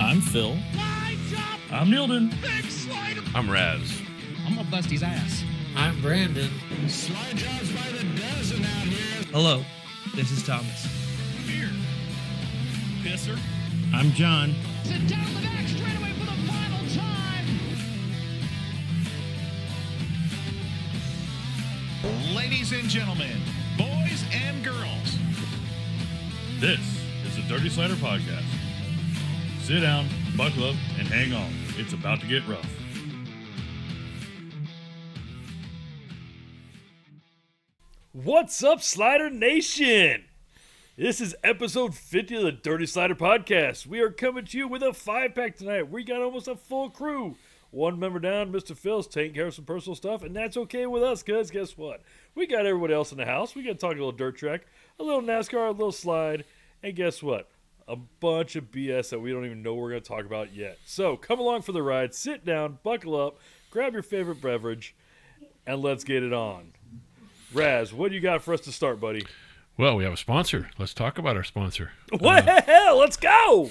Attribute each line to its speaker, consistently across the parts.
Speaker 1: I'm Phil. I'm Nilden.
Speaker 2: I'm Raz.
Speaker 3: I'm up Busty's ass.
Speaker 4: I'm Brandon.
Speaker 5: Slide jobs by the dozen out here.
Speaker 6: Hello, this is Thomas.
Speaker 5: Here. Pisser.
Speaker 1: I'm John.
Speaker 3: Sit down the back straightaway for the final time.
Speaker 5: Ladies and gentlemen, boys and girls.
Speaker 1: This is the Dirty Slider Podcast. Sit down, buckle up, and hang on. It's about to get rough.
Speaker 7: What's up, Slider Nation? This is episode 50 of the Dirty Slider Podcast. We are coming to you with a 5-pack tonight. We got almost a full crew. One member down, Mr. Phil's taking care of some personal stuff, and that's okay with us, because guess what? We got everybody else in the house. We got to talk a little dirt track, a little NASCAR, a little slide, and guess what? A bunch of BS that we don't even know we're going to talk about yet. So come along for the ride, sit down, buckle up, grab your favorite beverage, and let's get it on. Raz, what do you got for us to start, buddy?
Speaker 2: Well, we have a sponsor. Let's talk about our sponsor.
Speaker 7: What the hell? Let's go!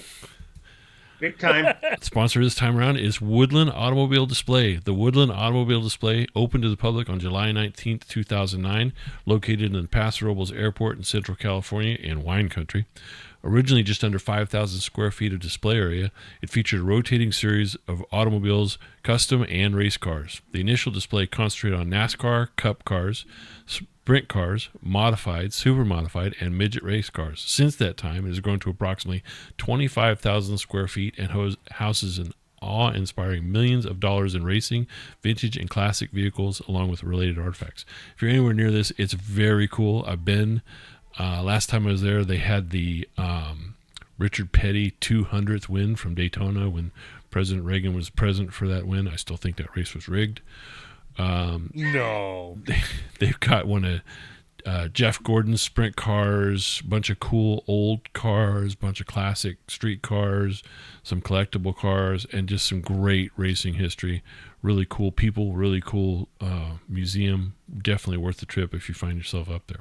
Speaker 4: Big time.
Speaker 2: The sponsor this time around is Woodland Automobile Display. The Woodland Automobile Display opened to the public on July 19th, 2009, located in the Paso Robles Airport in Central California in wine country. Originally just under 5,000 square feet of display area, it featured a rotating series of automobiles, custom and race cars. The initial display concentrated on NASCAR, Cup cars, sprint cars, modified, super modified, and midget race cars. Since that time, it has grown to approximately 25,000 square feet and houses an awe-inspiring millions of dollars in racing, vintage, and classic vehicles, along with related artifacts. If you're anywhere near this, it's very cool. I've been. Last time I was there, they had the Richard Petty 200th win from Daytona when President Reagan was present for that win. I still think that race was rigged.
Speaker 7: No.
Speaker 2: They've got one of Jeff Gordon's sprint cars, a bunch of cool old cars, a bunch of classic street cars, some collectible cars, and just some great racing history. Really cool people, really cool museum. Definitely worth the trip if you find yourself up there.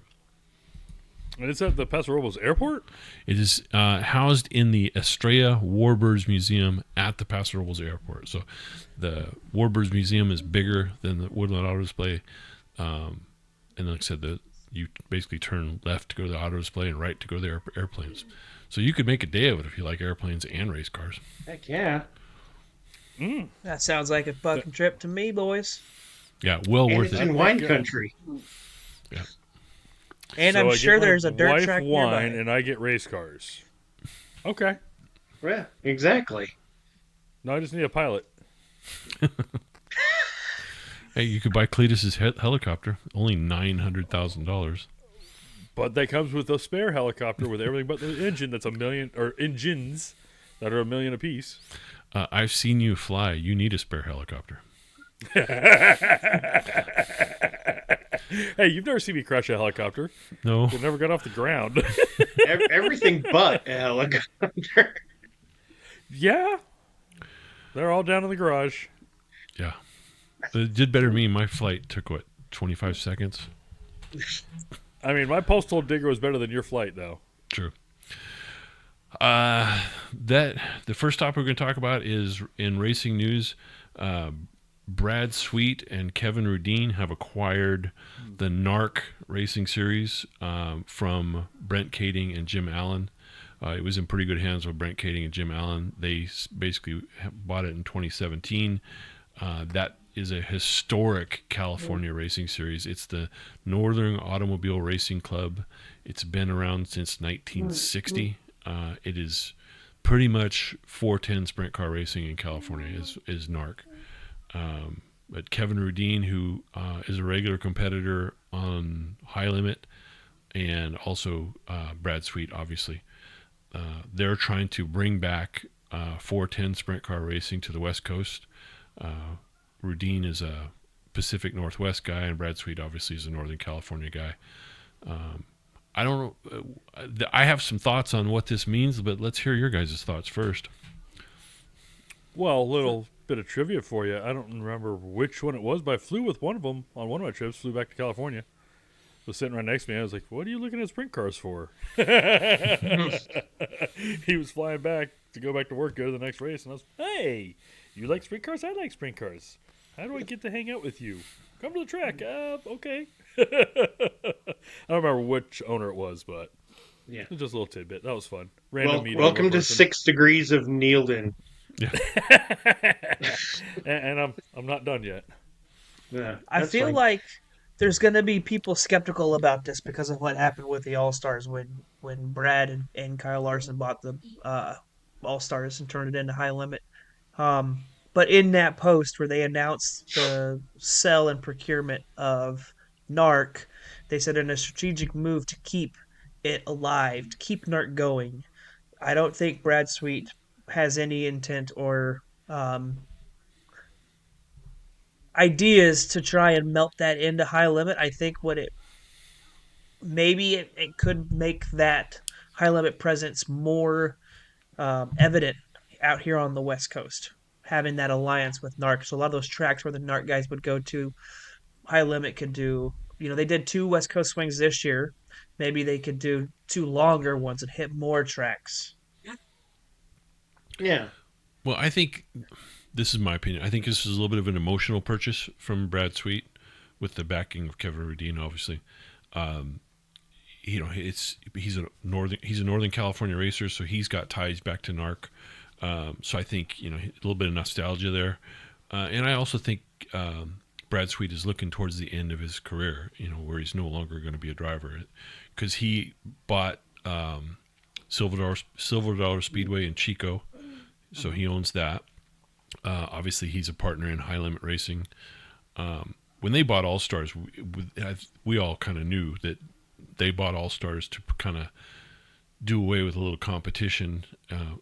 Speaker 7: And it's at the Paso Robles Airport?
Speaker 2: It is housed in the Estrella Warbirds Museum at the Paso Robles Airport. So the Warbirds Museum is bigger than the Woodland Auto Display. And like I said, you basically turn left to go to the auto display and right to go to the airplanes. So you could make a day of it if you like airplanes and race cars.
Speaker 4: Heck yeah.
Speaker 6: That sounds like a fucking trip to me, boys.
Speaker 2: Yeah, well
Speaker 4: And
Speaker 2: worth
Speaker 4: it's
Speaker 2: it.
Speaker 4: in wine country.
Speaker 2: Yeah.
Speaker 6: And
Speaker 7: So
Speaker 6: I'm
Speaker 7: I
Speaker 6: sure
Speaker 7: get my
Speaker 6: there's a dirt
Speaker 7: wife
Speaker 6: track
Speaker 7: wine
Speaker 6: nearby.
Speaker 7: and I get race cars. Okay.
Speaker 4: Yeah, exactly.
Speaker 7: No, I just need a pilot.
Speaker 2: Hey, you could buy Cletus's helicopter, only $900,000.
Speaker 7: But that comes with a spare helicopter with everything but the engine that's $1 million, or engines that are $1 million apiece.
Speaker 2: I've seen you fly. You need a spare helicopter.
Speaker 7: Hey, you've never seen me crash a helicopter.
Speaker 2: No.
Speaker 7: It never got off the ground.
Speaker 4: Everything but a helicopter.
Speaker 7: Yeah. They're all down in the garage.
Speaker 2: Yeah. It did better than me. My flight took, 25 seconds?
Speaker 7: I mean, my postal digger was better than your flight, though.
Speaker 2: True. The first topic we're going to talk about is in racing news. Brad Sweet and Kevin Rudeen have acquired the NARC Racing Series from Brent Kading and Jim Allen. It was in pretty good hands with Brent Kading and Jim Allen. They basically bought it in 2017. That is a historic California racing series. It's the Northern Automobile Racing Club. It's been around since 1960. It is pretty much 410 sprint car racing in California is NARC. But Kevin Rudeen, who is a regular competitor on High Limit, and also Brad Sweet, obviously, they're trying to bring back 410 sprint car racing to the West Coast. Rudeen is a Pacific Northwest guy, and Brad Sweet obviously is a Northern California guy. I don't know. I have some thoughts on what this means, but let's hear your guys' thoughts first.
Speaker 7: Well, a little bit of trivia for you. I don't remember which one it was, but I flew with one of them on one of my trips, flew back to California. was sitting right next to me. I was like, "What are you looking at sprint cars for?" He was flying back to go back to work, go to the next race, and I was, "Hey, you like sprint cars? I like sprint cars. How do I get to hang out with you? Come to the track." Okay. I don't remember which owner it was, but
Speaker 4: Yeah.
Speaker 7: it was just a little tidbit. That was fun. Random meeting.
Speaker 4: Welcome to
Speaker 7: person.
Speaker 4: 6 degrees of Neilden.
Speaker 7: and I'm not done yet.
Speaker 4: Yeah,
Speaker 6: I
Speaker 4: that's
Speaker 6: feel
Speaker 4: fine.
Speaker 6: like there's going to be people skeptical about this because of what happened with the All Stars when Brad and Kyle Larson bought the All Stars and turned it into High Limit. But in that post where they announced the sale and procurement of NARC, they said in a strategic move to keep it alive, to keep NARC going. I don't think Brad Sweet has any intent or ideas to try and melt that into High Limit. I think it could make that High Limit presence more evident out here on the West Coast, having that alliance with NARC. So a lot of those tracks where the NARC guys would go to, High Limit could do. They did 2 West Coast swings this year. Maybe they could do 2 longer ones and hit more tracks.
Speaker 4: Yeah.
Speaker 2: Well, I think this is my opinion. I think this is a little bit of an emotional purchase from Brad Sweet, with the backing of Kevin Rudeen, obviously. He's a Northern California racer, so he's got ties back to NARC. So I think a little bit of nostalgia there, and I also think Brad Sweet is looking towards the end of his career, where he's no longer going to be a driver, because he bought Silver Dollar Speedway in Chico, so he owns that. Obviously, he's a partner in High Limit Racing. When they bought All Stars, we all kind of knew that they bought All Stars to kind of do away with a little competition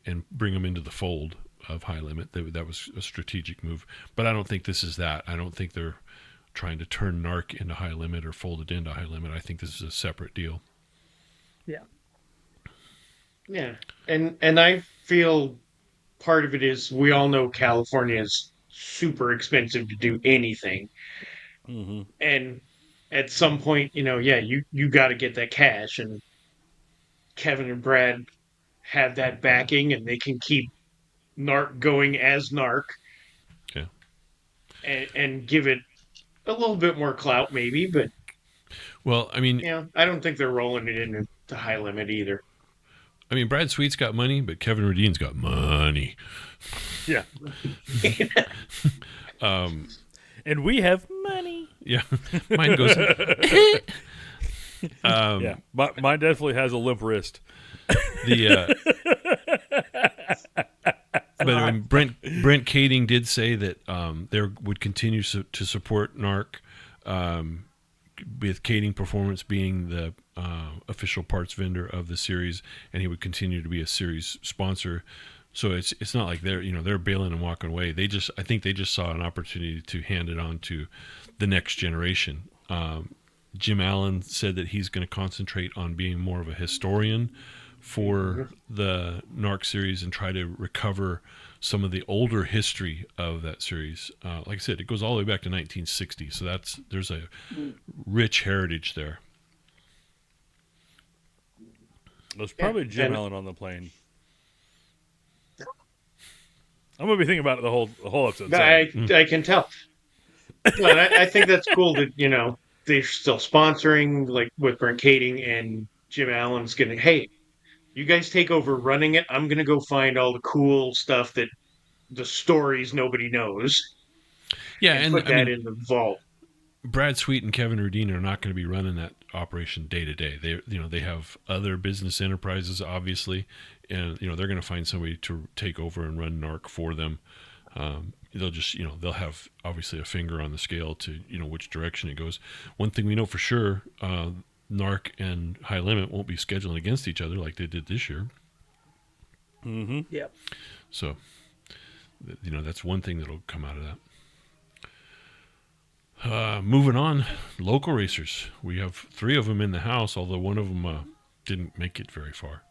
Speaker 2: and bring them into the fold of High Limit. That was a strategic move. But I don't think this is that. I don't think they're trying to turn NARC into High Limit or fold it into High Limit. I think this is a separate deal.
Speaker 6: Yeah.
Speaker 4: Yeah. And I feel part of it is we all know California is super expensive to do anything.
Speaker 7: Mm-hmm.
Speaker 4: And at some point, you got to get that cash. And Kevin and Brad have that backing, and they can keep NARC going as NARC.
Speaker 2: Yeah.
Speaker 4: And give it a little bit more clout, maybe. But,
Speaker 2: well, I mean,
Speaker 4: I don't think they're rolling it into High Limit either.
Speaker 2: I mean, Brad Sweet's got money, but Kevin Rudeen's got money.
Speaker 7: Yeah. And we have money.
Speaker 2: Yeah. Mine goes.
Speaker 7: Yeah. Mine definitely has a limp wrist.
Speaker 2: But I mean, Brent Kading did say that they would continue to support NARC, with Kading Performance being the official parts vendor of the series, and he would continue to be a series sponsor. So it's not like they're bailing and walking away. I think they just saw an opportunity to hand it on to the next generation. Jim Allen said that he's going to concentrate on being more of a historian for the NARC series and try to recover some of the older history of that series. Like I said, it goes all the way back to 1960, so there's a rich heritage there.
Speaker 7: There's probably Jim Allen on the plane. I'm gonna be thinking about it the whole episode.
Speaker 4: I can tell. But I think that's cool that they're still sponsoring, like with Brent Kading, and Jim Allen's gonna, hey, you guys take over running it. I'm gonna go find all the cool stuff that the stories nobody knows.
Speaker 2: Yeah,
Speaker 4: and put that in the vault.
Speaker 2: Brad Sweet and Kevin Rudeen are not going to be running that operation day to day. They have other business enterprises, obviously, and they're going to find somebody to take over and run NARC for them. They'll just they'll have obviously a finger on the scale to which direction it goes. One thing we know for sure, NARC and High Limit won't be scheduling against each other like they did this year.
Speaker 7: Mm-hmm.
Speaker 6: Yep.
Speaker 2: So that's one thing that'll come out of that. Moving on, local racers. We have 3 of them in the house, although one of them didn't make it very far.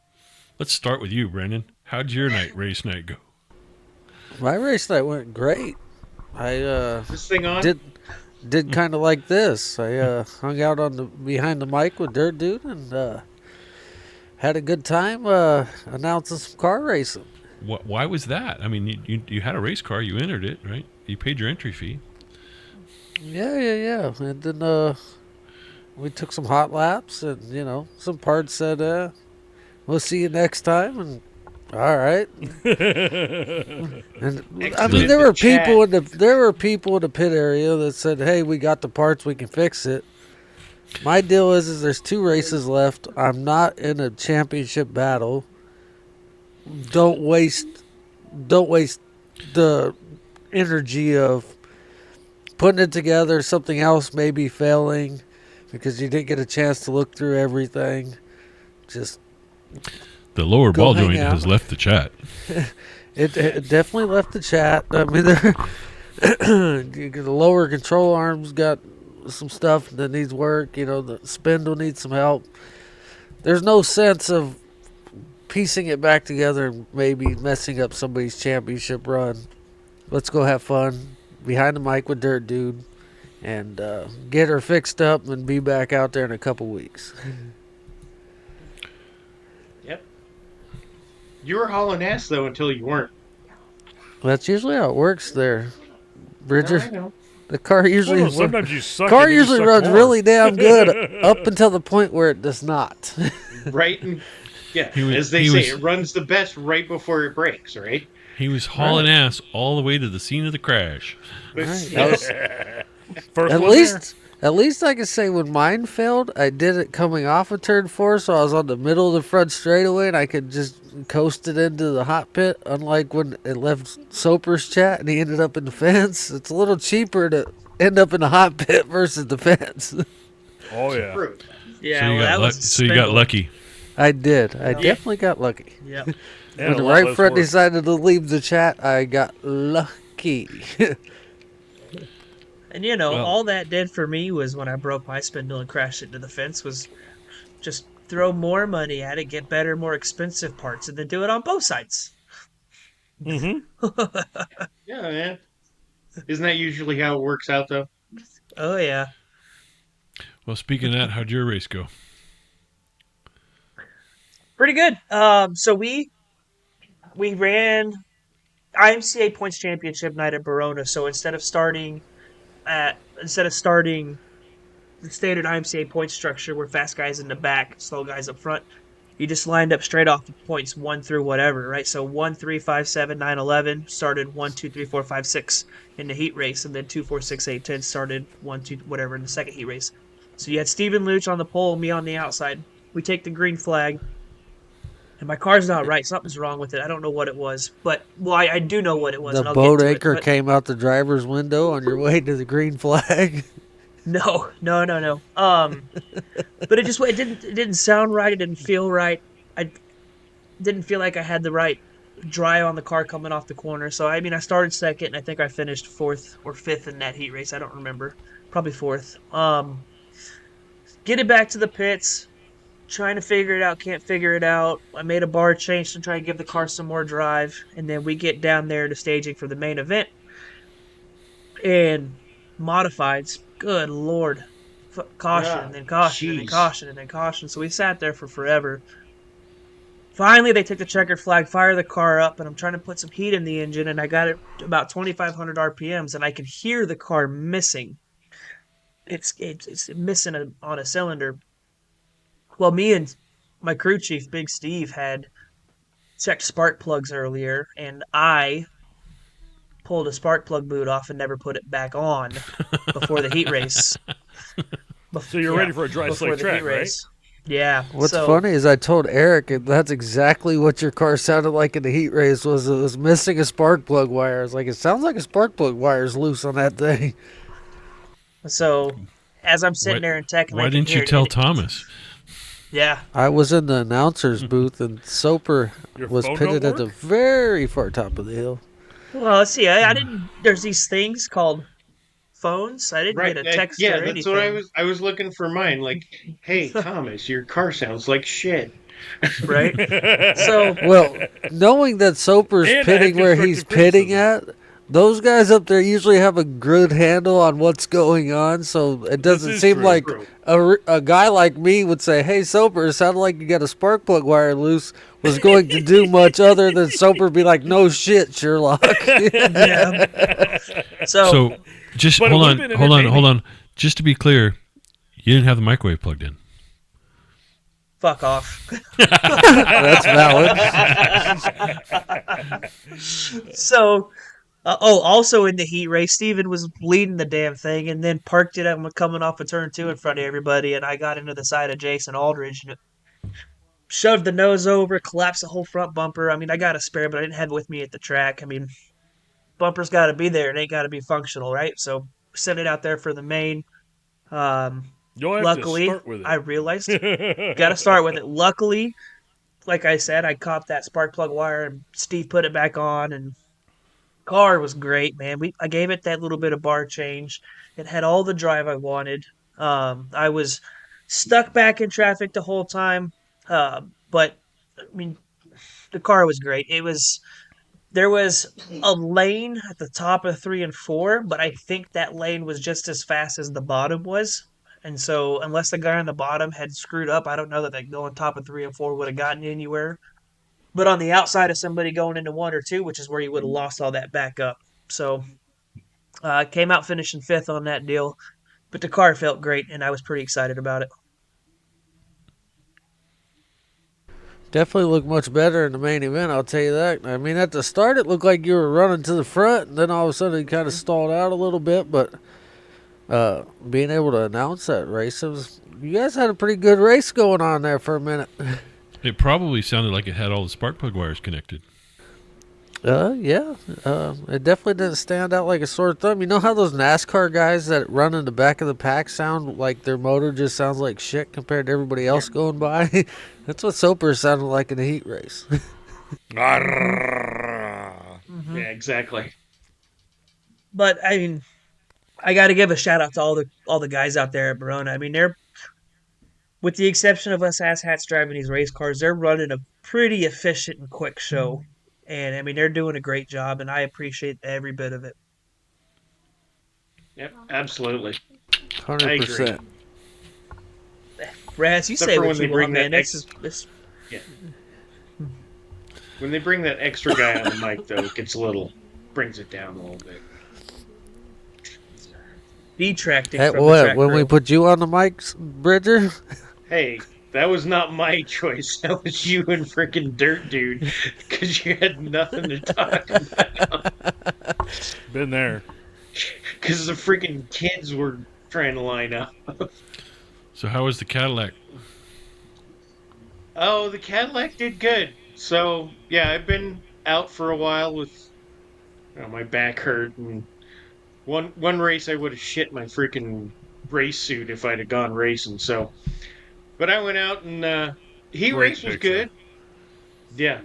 Speaker 2: Let's start with you, Brandon. How'd your race night go?
Speaker 8: My race night went great.
Speaker 4: Is this thing on?
Speaker 8: did kind of like this. I hung out behind the mic with Dirt Dude and had a good time announcing some car racing.
Speaker 2: Why was that? I mean, you had a race car, you entered it, right? You paid your entry fee.
Speaker 8: Yeah. And then we took some hot laps, and some parts said, "We'll see you next time." And all right. And I mean, there were people in the pit area that said, "Hey, we got the parts, we can fix it." My deal is there's 2 races left. I'm not in a championship battle. Don't waste the energy of putting it together. Something else may be failing because you didn't get a chance to look through everything. Just
Speaker 2: the lower ball joint
Speaker 8: out.
Speaker 2: has left the chat.
Speaker 8: It definitely left the chat. I mean, the lower control arms got some stuff that needs work. The spindle needs some help. There's no sense of piecing it back together and maybe messing up somebody's championship run. Let's go have fun behind the mic with Dirt Dude and get her fixed up and be back out there in a couple weeks.
Speaker 4: Yep. You were hauling ass, though, until you weren't.
Speaker 8: That's usually how it works there, Bridger.
Speaker 4: No, I know.
Speaker 8: The car usually
Speaker 7: Well, no, sometimes you suck.
Speaker 8: car
Speaker 7: and you
Speaker 8: usually
Speaker 7: suck
Speaker 8: runs
Speaker 7: more.
Speaker 8: really damn good up until the point where it does not.
Speaker 4: Right? And, yeah,
Speaker 2: was-
Speaker 4: as they
Speaker 2: he
Speaker 4: say,
Speaker 2: was-
Speaker 4: it runs the best right before it breaks, right?
Speaker 2: He was hauling ass all the way to the scene of the crash.
Speaker 4: But
Speaker 8: Right. That was-
Speaker 7: First
Speaker 8: At
Speaker 7: one
Speaker 8: least I can say when mine failed, I did it coming off of turn 4, so I was on the middle of the front straightaway and I could just coast it into the hot pit. Unlike when it left Soper's chat and he ended up in the fence, it's a little cheaper to end up in the hot pit versus the fence.
Speaker 7: there. Oh yeah.
Speaker 4: true.
Speaker 6: Yeah,
Speaker 2: so you
Speaker 6: well,
Speaker 2: got
Speaker 6: that was a
Speaker 2: so you got
Speaker 6: spindle.
Speaker 2: lucky.
Speaker 8: I did. I definitely got lucky.
Speaker 6: Yep.
Speaker 7: And
Speaker 8: When
Speaker 7: a
Speaker 8: the
Speaker 7: lot
Speaker 8: right
Speaker 7: less
Speaker 8: front
Speaker 7: work.
Speaker 8: decided to leave the chat, I got lucky.
Speaker 6: And
Speaker 2: Well-
Speaker 6: all that did for me was when I broke my spindle and crashed into the fence was just throw more money at it, get better, more expensive parts, and then do it on both sides.
Speaker 7: Mm-hmm.
Speaker 4: Yeah, man. Isn't that usually how it works out, though?
Speaker 6: Oh yeah.
Speaker 2: Well, speaking of that, how'd your race go?
Speaker 6: Pretty good. So we ran IMCA Points Championship night at Barona. So instead of starting the standard IMCA point structure where fast guys in the back, slow guys up front, you just lined up straight off the points 1 through whatever, right? So 1, 3, 5, 7, 9, 11 started 1, 2, 3, 4, 5, 6 in the heat race, and then 2, 4, 6, 8, 10 started 1, 2, whatever in the second heat race. So you had Stephen Luch on the pole, me on the outside. We take the green flag. And my car's not right. Something's wrong with it. I don't know what it was. But, well, I do know what it was.
Speaker 8: The
Speaker 6: and I'll
Speaker 8: boat
Speaker 6: get to
Speaker 8: anchor
Speaker 6: it, but
Speaker 8: came out the driver's window on your way to the green flag.
Speaker 6: No. But it didn't sound right. It didn't feel right. I didn't feel like I had the right drive on the car coming off the corner. So, I mean, I started second, and I think I finished 4th or 5th in that heat race. I don't remember. Probably 4th. Get it back to the pits. Trying to figure it out, can't figure it out. I made a bar change to try and give the car some more drive, and then we get down there to staging for the main event. And modifieds, good lord, caution,
Speaker 4: Yeah,
Speaker 6: and then caution, and then
Speaker 4: jeez.
Speaker 6: caution, and then caution. So we sat there for forever. Finally, they take the checkered flag, fire the car up, and I'm trying to put some heat in the engine, and I got it to about 2,500 RPMs, and I can hear the car missing. It's missing on a cylinder. Well, me and my crew chief, Big Steve, had checked spark plugs earlier, and I pulled a spark plug boot off and never put it back on before the heat race.
Speaker 7: So you're ready for a dry
Speaker 6: before
Speaker 7: slate
Speaker 6: the
Speaker 7: track,
Speaker 6: heat
Speaker 7: right?
Speaker 6: race. Yeah.
Speaker 8: What's
Speaker 6: so,
Speaker 8: funny is I told Eric that's exactly what your car sounded like in the heat race. Was it was missing a spark plug wire. I was like, it sounds like a spark plug wire's loose on that thing.
Speaker 6: So as I'm sitting there in tech, and
Speaker 2: Why
Speaker 6: I can
Speaker 2: didn't
Speaker 6: hear
Speaker 2: you
Speaker 6: it,
Speaker 2: tell
Speaker 6: and it-
Speaker 2: Thomas?
Speaker 6: Yeah.
Speaker 8: I was in the announcer's booth and Soper
Speaker 7: Your
Speaker 8: was
Speaker 7: phone
Speaker 8: pitted
Speaker 7: don't
Speaker 8: at the
Speaker 7: work?
Speaker 8: very far top of the hill.
Speaker 6: Well, let's see. I didn't. There's these things called phones. I didn't
Speaker 4: Right.
Speaker 6: get a text
Speaker 4: yeah,
Speaker 6: or
Speaker 4: that's
Speaker 6: anything.
Speaker 4: what I was looking for mine. Like, hey, Thomas, your car sounds like shit.
Speaker 6: Right. So
Speaker 8: Well, knowing that Soper's
Speaker 7: And I
Speaker 8: pitting
Speaker 7: have
Speaker 8: where he's
Speaker 7: constructive
Speaker 8: pitting
Speaker 7: criticism.
Speaker 8: at, those guys up there usually have a good handle on what's going on, so it doesn't
Speaker 7: is
Speaker 8: seem
Speaker 7: true.
Speaker 8: like
Speaker 4: True.
Speaker 8: a guy like me would say, "Hey, Soper, it sounded like you got a spark plug wire loose," was going to do much other than Soper be like, "No shit, Sherlock."
Speaker 6: Yeah.
Speaker 2: So just
Speaker 7: But it
Speaker 2: hold
Speaker 7: would've
Speaker 2: on,
Speaker 7: been
Speaker 2: hold on,
Speaker 7: entertaining.
Speaker 2: hold on. Just to be clear, you didn't have the microwave plugged in.
Speaker 6: Fuck off.
Speaker 8: That's valid.
Speaker 6: So, also in the heat race, Steven was leading the damn thing and then parked it up coming off of turn 2 in front of everybody, and I got into the side of Jason Aldridge and it shoved the nose over, collapsed the whole front bumper. I mean, I got a spare, but I didn't have it with me at the track. I mean, bumper's got to be there. It ain't got to be functional, right? So, sent it out there for the main.
Speaker 7: You'll have
Speaker 6: Luckily,
Speaker 7: to start with it.
Speaker 6: I realized got to start with it. Luckily, like I said, I copped that spark plug wire and Steve put it back on, and car was great, man. I gave it that little bit of bar change. It had all the drive I wanted. I was stuck back in traffic the whole time, but I mean, the car was great. There was a lane at the top of 3 and 4, but I think that lane was just as fast as the bottom was. And so, unless the guy on the bottom had screwed up, I don't know that they go on top of 3 and 4 would have gotten anywhere. But on the outside of somebody going into 1 or 2, which is where you would have lost all that backup. So, came out finishing 5th on that deal. But the car felt great, and I was pretty excited about it.
Speaker 8: Definitely looked much better in the main event, I'll tell you that. I mean, at the start, it looked like you were running to the front, and then all of a sudden, you kind of stalled out a little bit. But being able to announce that race, you guys had a pretty good race going on there for a minute.
Speaker 2: It probably sounded like it had all the spark plug wires connected.
Speaker 8: Yeah. It definitely didn't stand out like a sore thumb. You know how those NASCAR guys that run in the back of the pack sound like their motor just sounds like shit compared to everybody else going by? That's what Soper sounded like in a heat race.
Speaker 4: Yeah, exactly.
Speaker 6: But I mean, I got to give a shout out to all the guys out there at Barona. I mean, they're, with the exception of us asshats driving these race cars, they're running a pretty efficient and quick show. And I mean, they're doing a great job, and I appreciate every bit of it.
Speaker 4: Yep, absolutely.
Speaker 8: 100%.
Speaker 6: Raz, you
Speaker 4: Except
Speaker 6: say
Speaker 4: for
Speaker 6: what
Speaker 4: when
Speaker 6: you
Speaker 4: they bring
Speaker 6: want, man.
Speaker 4: that
Speaker 6: This
Speaker 4: Yeah. When they bring that extra guy on the mic, though, it gets brings it down a little bit.
Speaker 6: detracting
Speaker 8: Hey,
Speaker 6: from the track
Speaker 8: when we
Speaker 6: crew.
Speaker 8: put you on the mic, Bridger?
Speaker 4: Hey, that was not my choice. That was you and freaking Dirt Dude, because you had nothing to talk about.
Speaker 7: Been there.
Speaker 4: Because the freaking kids were trying to line up.
Speaker 2: So how was the Cadillac?
Speaker 4: Oh, the Cadillac did good. So, yeah, I've been out for a while with my back hurt. And one race, I would have shit my freaking race suit if I'd have gone racing. So, but I went out and heat
Speaker 7: Great
Speaker 4: race was
Speaker 7: picture.
Speaker 4: good. Yeah,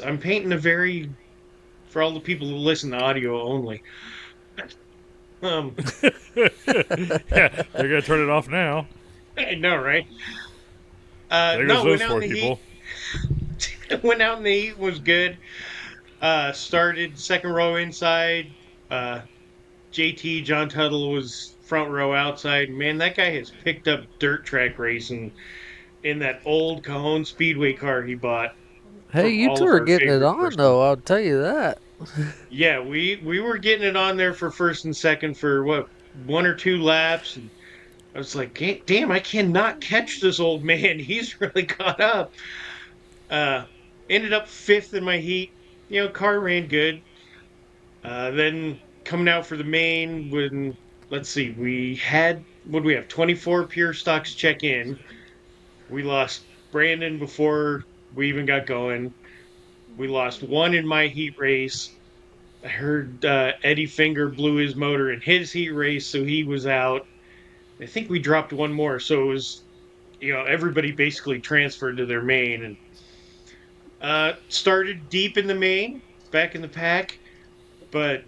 Speaker 4: I'm painting for all the people who listen to audio only.
Speaker 7: Yeah, they're gonna turn it off now.
Speaker 4: I know, right?
Speaker 7: There
Speaker 4: No,
Speaker 7: goes
Speaker 4: went
Speaker 7: those
Speaker 4: out
Speaker 7: four
Speaker 4: in the
Speaker 7: people.
Speaker 4: heat. Went out in the heat, was good. Started second row inside. JT John Tuttle was front row outside. Man, that guy has picked up dirt track racing in that old Cajon Speedway car he bought.
Speaker 8: Hey,
Speaker 4: from
Speaker 8: you
Speaker 4: all
Speaker 8: two
Speaker 4: of
Speaker 8: are
Speaker 4: our
Speaker 8: getting it
Speaker 4: favorite
Speaker 8: on,
Speaker 4: person.
Speaker 8: though. I'll tell you that.
Speaker 4: Yeah, we were getting it on there for first and second for what, 1 or 2 laps, and I was like, damn, I cannot catch this old man. He's really caught up. Ended up 5th in my heat. Car ran good. Then coming out for the main, let's see, what do we have? 24 pure stocks check in. We lost Brandon before we even got going. We lost 1 in my heat race. I heard Eddie Finger blew his motor in his heat race, so he was out. I think we dropped 1 more, so it was, everybody basically transferred to their main, and started deep in the main, back in the pack, but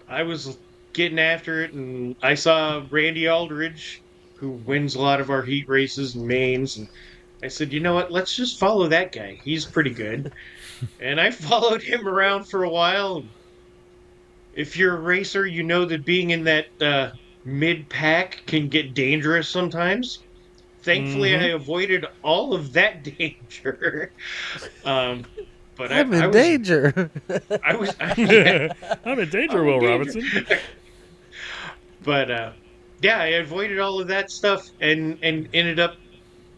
Speaker 4: I was getting after it, and I saw Randy Aldridge, who wins a lot of our heat races and mains, and I said, you know what, let's just follow that guy. He's pretty good. And I followed him around for a while. if you're a racer, you know that being in that mid pack can get dangerous sometimes. Thankfully, I avoided all of that danger. Um, but
Speaker 8: I'm
Speaker 4: I
Speaker 8: in
Speaker 4: was,
Speaker 8: danger.
Speaker 4: yeah,
Speaker 7: I'm in danger,
Speaker 4: I'm in
Speaker 7: Will
Speaker 4: danger.
Speaker 7: Robinson.
Speaker 4: But yeah, I avoided all of that stuff and ended up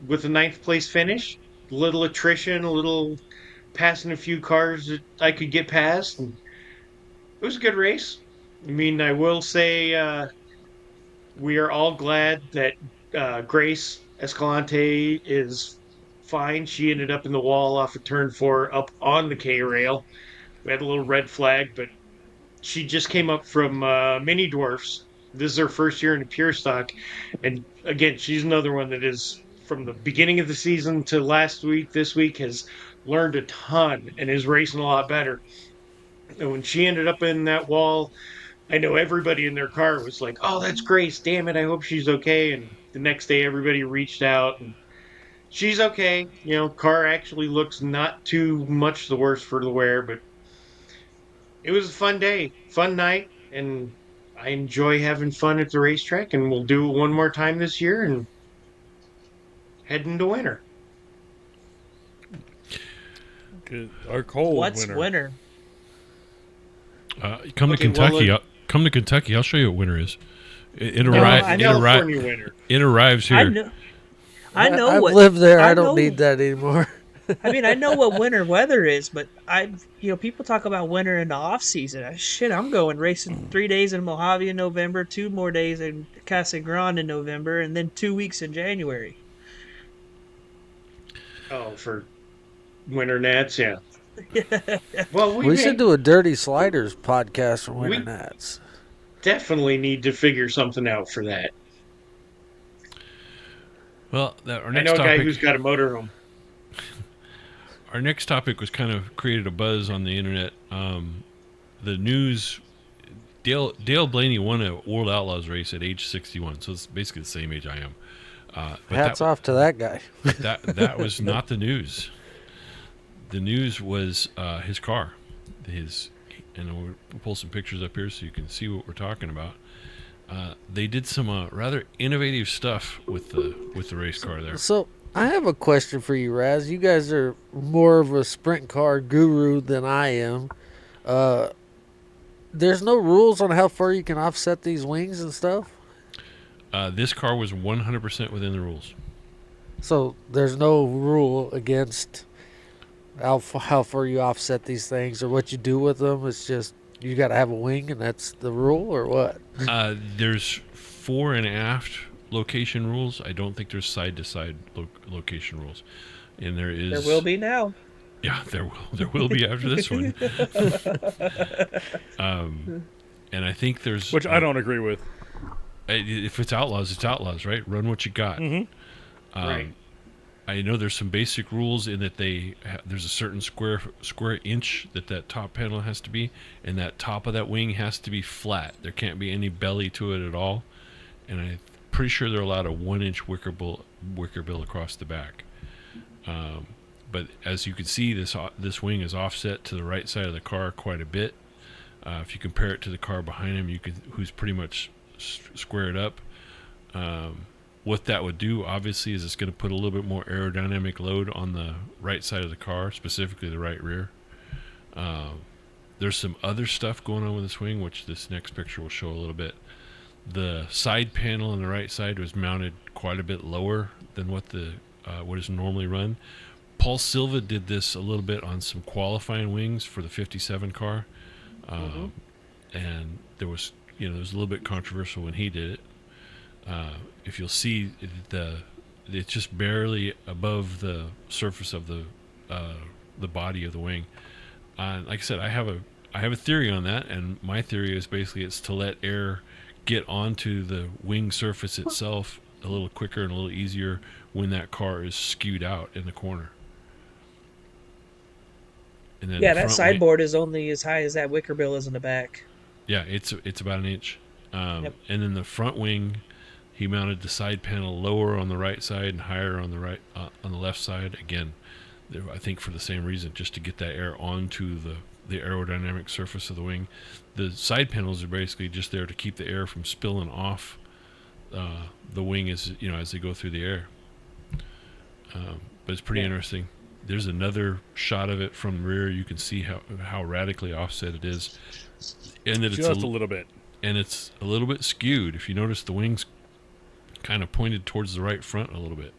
Speaker 4: with a ninth place finish. Little attrition, a little passing a few cars that I could get past, and it was a good race. I mean, I will say we are all glad that Grace Escalante is fine. She ended up in the wall off of turn 4 up on the K rail. We had a little red flag, but she just came up from mini dwarfs. This is her first year in the pure stock, and again, she's another one that is from the beginning of the season to last week. This week has learned a ton and is racing a lot better. And when she ended up in that wall, I know everybody in their car was like, "Oh, that's Grace. Damn it! I hope she's okay." And the next day, everybody reached out, and she's okay. You know, car actually looks not too much the worse for the wear, but it was a fun day, fun night, and I enjoy having fun at the racetrack. And we'll do it one more time this year and head into winter.
Speaker 7: Good. Our cold
Speaker 6: What's
Speaker 7: winter.
Speaker 6: winter?
Speaker 2: Come to
Speaker 4: Okay, well,
Speaker 2: Kentucky. Come to Kentucky. I'll show you what winter is. It
Speaker 6: No, I know.
Speaker 4: California winter.
Speaker 2: It arrives
Speaker 6: I
Speaker 2: here.
Speaker 6: know. I know
Speaker 8: I've
Speaker 6: what
Speaker 8: lived there. I
Speaker 6: know-
Speaker 8: don't need that anymore.
Speaker 6: I mean, I know what winter weather is, but people talk about winter in the off season. Shit, I'm going racing 3 days in Mojave in November, 2 more days in Casa Grande in November, and then 2 weeks in January.
Speaker 4: Oh, for winter nats, yeah. Well,
Speaker 8: We should do a Dirty Sliders podcast for Winter
Speaker 4: We-
Speaker 8: Nats.
Speaker 4: definitely need to figure something out for that.
Speaker 2: Well, our
Speaker 4: I
Speaker 2: next
Speaker 4: know a guy
Speaker 2: topic.
Speaker 4: who's got a motorhome.
Speaker 2: Our next topic was kind of created a buzz on the internet. The news: Dale Blaney won a World Outlaws race at age 61, so it's basically the same age I am. But
Speaker 8: Hats off to that guy.
Speaker 2: that was not the news. The news was his car, and we'll pull some pictures up here so you can see what we're talking about. They did some rather innovative stuff with the race car there.
Speaker 8: So I have a question for you, Raz. You guys are more of a sprint car guru than I am. There's no rules on how far you can offset these wings and stuff?
Speaker 2: This car was 100% within the rules.
Speaker 8: So there's no rule against how far you offset these things or what you do with them. It's just you got to have a wing and that's the rule, or what?
Speaker 2: There's fore and aft location rules. I don't think there's side-to-side location rules. And there is...
Speaker 6: There will be now.
Speaker 2: Yeah, there will be after this one. And I think there's...
Speaker 7: Which I don't agree with.
Speaker 2: If it's Outlaws, it's Outlaws, right? Run what you got.
Speaker 4: Right.
Speaker 2: I know there's some basic rules in that there's a certain square inch that top panel has to be, and that top of that wing has to be flat. There can't be any belly to it at all. And I'm pretty sure they're allowed a 1-inch wicker bill across the back. But as you can see, this wing is offset to the right side of the car quite a bit. If you compare it to the car behind him, who's pretty much squared up. What that would do, obviously, is it's going to put a little bit more aerodynamic load on the right side of the car, specifically the right rear. There's some other stuff going on with this wing, which this next picture will show a little bit. The side panel on the right side was mounted quite a bit lower than what is normally run. Paul Silva did this a little bit on some qualifying wings for the 57 car, and there was a little bit controversial when he did it. If you'll see, it's just barely above the surface of the body of the wing. Like I said, I have a theory on that, and my theory is basically it's to let air get onto the wing surface itself a little quicker and a little easier when that car is skewed out in the corner. And then
Speaker 6: Yeah,
Speaker 2: the
Speaker 6: that
Speaker 2: front wing-
Speaker 6: sideboard is only as high as that wicker bill is in the back.
Speaker 2: Yeah, it's about an inch.
Speaker 6: Yep.
Speaker 2: And then the front wing, he mounted the side panel lower on the right side and higher on the left side. Again, I think for the same reason, just to get that air onto the aerodynamic surface of the wing. The side panels are basically just there to keep the air from spilling off the wing as they go through the air. But it's pretty interesting. There's another shot of it from the rear. You can see how radically offset it is, and that
Speaker 7: Just a little bit.
Speaker 2: And it's a little bit skewed. If you notice, the wings kind of pointed towards the right front a little bit.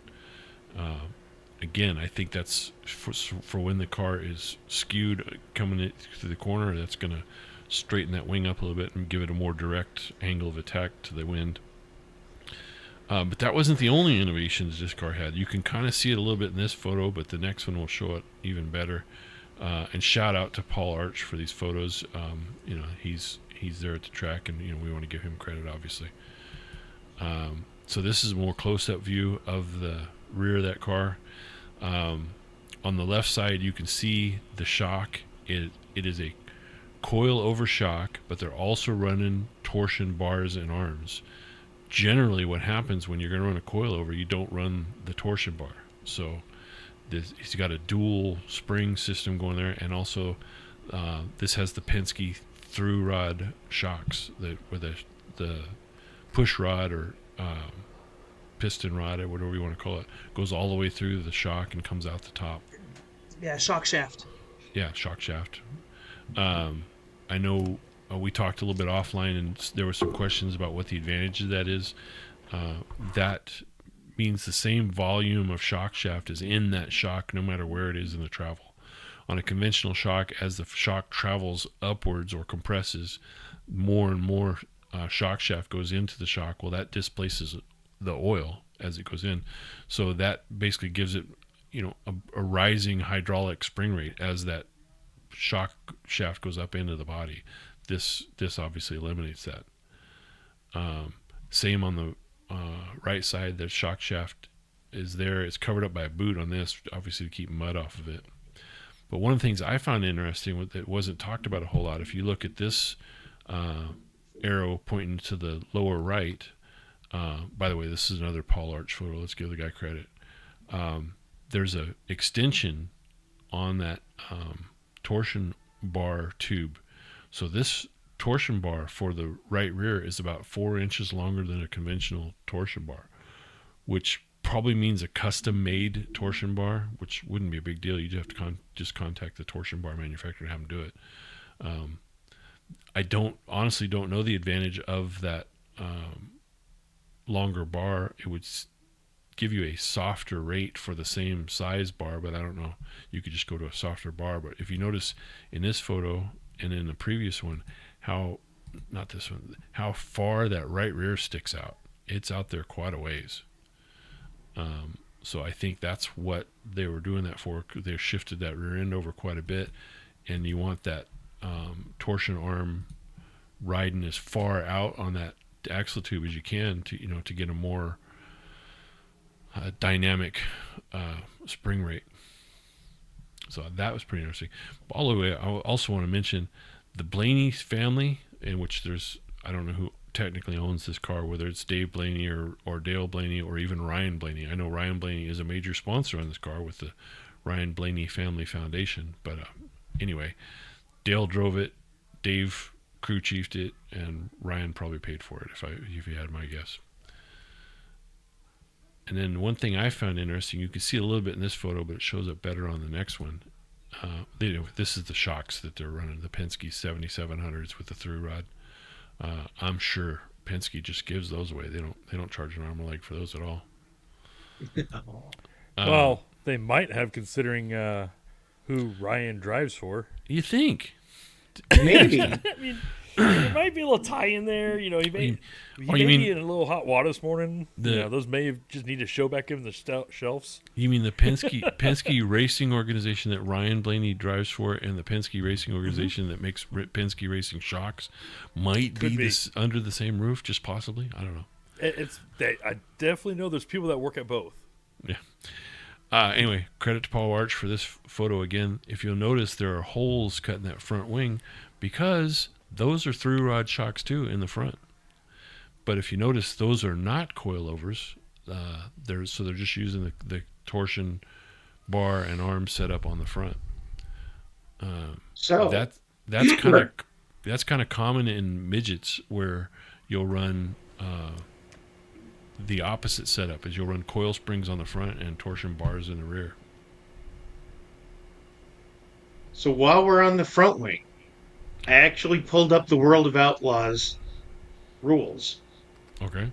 Speaker 2: Again, I think that's for when the car is skewed coming through the corner. That's going to straighten that wing up a little bit and give it a more direct angle of attack to the wind. But that wasn't the only innovations this car had. You can kind of see it a little bit in this photo, but the next one will show it even better. And shout out to Paul Arch for these photos. He's there at the track, and we want to give him credit, obviously. So this is a more close-up view of the rear of that car. On the left side, you can see the shock. It is a coil-over shock, but they're also running torsion bars and arms. Generally, what happens when you're going to run a coil-over, you don't run the torsion bar. So he's got a dual spring system going there, and also this has the Penske through rod shocks where the push rod or piston rod or whatever you want to call it goes all the way through the shock and comes out the top.
Speaker 6: Yeah, shock shaft.
Speaker 2: Yeah, shock shaft. I know we talked a little bit offline, and there were some questions about what the advantage of that is. That means the same volume of shock shaft is in that shock no matter where it is in the travel. On a conventional shock, as the shock travels upwards or compresses, more and more shock shaft goes into the shock. Well, that displaces the oil as it goes in. So that basically gives it, a rising hydraulic spring rate as that shock shaft goes up into the body. This obviously eliminates that. Same on the right side. The shock shaft is there. It's covered up by a boot on this, obviously to keep mud off of it. But one of the things I found interesting that wasn't talked about a whole lot, if you look at this arrow pointing to the lower right, by the way, this is another Paul Arch photo. Let's give the guy credit. There's a extension on that torsion bar tube. So this torsion bar for the right rear is about 4 inches longer than a conventional torsion bar, which probably means a custom-made torsion bar, which wouldn't be a big deal. You'd have to just contact the torsion bar manufacturer and have them do it. I honestly don't know the advantage of that longer bar. It would give you a softer rate for the same size bar, but I don't know. You could just go to a softer bar. But if you notice in this photo and in the previous one, how far that right rear sticks out. It's out there quite a ways. So I think that's what they were doing that for. They shifted that rear end over quite a bit, and you want that torsion arm riding as far out on that axle tube as you can to get a more dynamic spring rate. So that was pretty interesting. But all the way, I also want to mention the Blaney family, in which I don't know who technically owns this car, whether it's Dave Blaney or Dale Blaney or even Ryan Blaney. I know Ryan Blaney is a major sponsor on this car with the Ryan Blaney Family Foundation. But anyway, Dale drove it, Dave crew chiefed it, and Ryan probably paid for it, if you had my guess. And then one thing I found interesting, you can see a little bit in this photo, but it shows up better on the next one. This is the shocks that they're running, the Penske 7700s with the through rod. I'm sure Penske just gives those away. They don't charge an arm or leg for those at all.
Speaker 7: Well, they might have, considering who Ryan drives for.
Speaker 2: You think?
Speaker 4: Maybe.
Speaker 7: I mean, there might be a little tie in there. He may be in a little hot water this morning. Those may have just need to show back in the shelves.
Speaker 2: You mean the Penske Racing organization that Ryan Blaney drives for, and the Penske Racing organization that makes Penske Racing shocks might be under the same roof, just possibly? I don't know.
Speaker 7: I definitely know there's people that work at both.
Speaker 2: Yeah. Anyway, credit to Paul Arch for this photo again. If you'll notice, there are holes cut in that front wing because those are through rod shocks too in the front. But if you notice, those are not coilovers. They're just using the torsion bar and arm setup on the front.
Speaker 4: So
Speaker 2: that's kind of common in midgets where you'll run the opposite setup is you'll run coil springs on the front and torsion bars in the rear.
Speaker 4: So while we're on the front wing, I actually pulled up the World of Outlaws rules.
Speaker 2: Okay.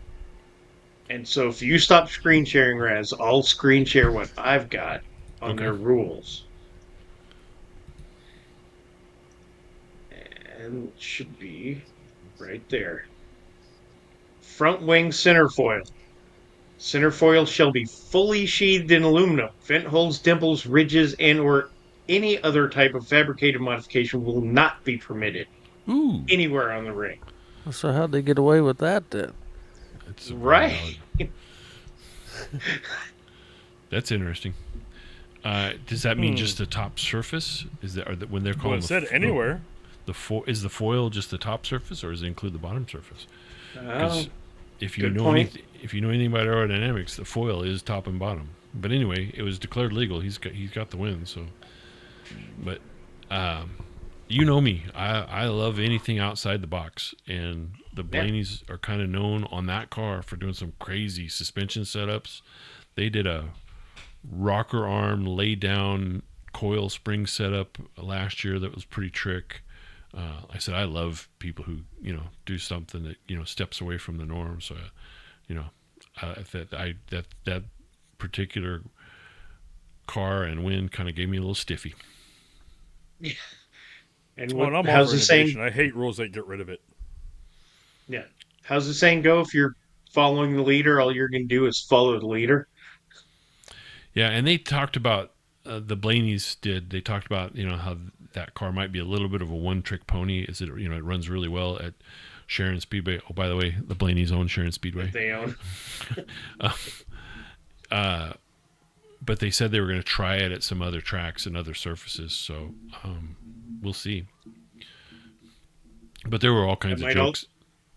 Speaker 4: And so if you stop screen sharing, Raz, I'll screen share what I've got on
Speaker 2: Okay.
Speaker 4: their rules. And it should be right there. Front wing centerfoil. Centerfoil shall be fully sheathed in aluminum. Vent holes, dimples, ridges, and or any other type of fabricated modification will not be permitted
Speaker 2: Ooh.
Speaker 4: anywhere on the ring.
Speaker 8: So how'd they get away with that then?
Speaker 2: That's
Speaker 4: Right.
Speaker 2: That's interesting. Does that mean just the top surface? Is that when they're calling
Speaker 7: Well, it said anywhere.
Speaker 2: Is the foil just the top surface, or does it include the bottom surface? Because if you
Speaker 4: good
Speaker 2: know
Speaker 4: point.
Speaker 2: if you know anything about aerodynamics, the foil is top and bottom. But anyway, it was declared legal. He's got the win. So, but you know me, I love anything outside the box, and the Blaneys are kind of known on that car for doing some crazy suspension setups. They did a rocker arm lay down coil spring setup last year that was pretty trick. I said I love people who do something that steps away from the norm. So that particular car and win kind of gave me a little stiffy.
Speaker 4: And
Speaker 7: Well, I'm all
Speaker 4: how's
Speaker 7: for
Speaker 4: the saying?
Speaker 7: innovation. I hate rules that get rid of it.
Speaker 4: Yeah. How's the saying go? If you're following the leader, all you're going to do is follow the leader.
Speaker 2: Yeah, and they talked about the Blaneys did. They talked about how that car might be a little bit of a one-trick pony. Is it it runs really well at Sharon Speedway. Oh, by the way, the Blaneys own Sharon Speedway.
Speaker 4: They own.
Speaker 2: But they said they were going to try it at some other tracks and other surfaces. So we'll see. But there were all kinds of jokes.